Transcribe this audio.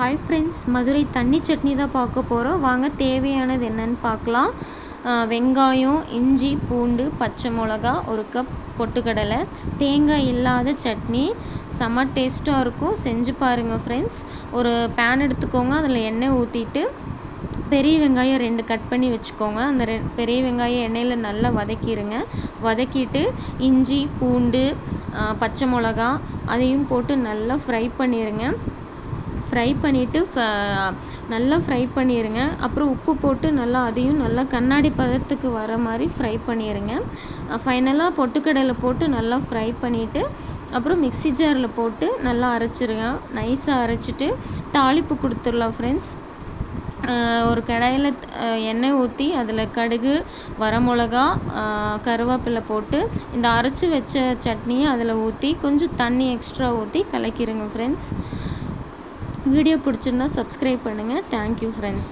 Hi friends, Madurai தண்ணி சட்னி தான் பார்க்க போகிறோம். வாங்க தேவையானது என்னன்னு பார்க்கலாம். வெங்காயம், இஞ்சி, பூண்டு, பச்சை மிளகா, ஒரு கப் பொட்டுக்கடலை. தேங்காய் இல்லாத சட்னி செம்ம டேஸ்ட்டாக இருக்கும். செஞ்சு பாருங்கள் ஃப்ரெண்ட்ஸ். ஒரு பேன் எடுத்துக்கோங்க, அதில் எண்ணெய் ஊற்றிட்டு பெரிய வெங்காயம் 2 கட் பண்ணி வச்சுக்கோங்க. அந்த பெரிய வெங்காயம் எண்ணெயில் நல்லா வதக்கிடுங்க. வதக்கிட்டு இஞ்சி, பூண்டு, பச்சை மிளகா அதையும் போட்டு நல்லா ஃப்ரை பண்ணிடுங்க. ஃப்ரை பண்ணிவிட்டு நல்லா ஃப்ரை பண்ணிடுங்க. அப்புறம் உப்பு போட்டு நல்லா அதையும் நல்லா கண்ணாடி பதத்துக்கு வர மாதிரி ஃப்ரை பண்ணிடுங்க. ஃபைனலாக பொட்டுக்கடலை போட்டு நல்லா ஃப்ரை பண்ணிவிட்டு அப்புறம் மிக்ஸி ஜாரில் போட்டு நல்லா அரைச்சிருங்க. நைஸாக அரைச்சிட்டு தாளிப்பு கொடுத்துடலாம் ஃப்ரெண்ட்ஸ். ஒரு கடாயில் எண்ணெய் ஊற்றி அதில் கடுகு, வரமிளகா, கருவேப்பிலை போட்டு இந்த அரைச்சி வச்ச சட்னியை அதில் ஊற்றி கொஞ்சம் தண்ணி எக்ஸ்ட்ரா ஊற்றி கலக்கிடுங்க ஃப்ரெண்ட்ஸ். வீடியோ பிடிச்சிருந்தா சப்ஸ்கிரைப் பண்ணுங்கள். Thank you friends.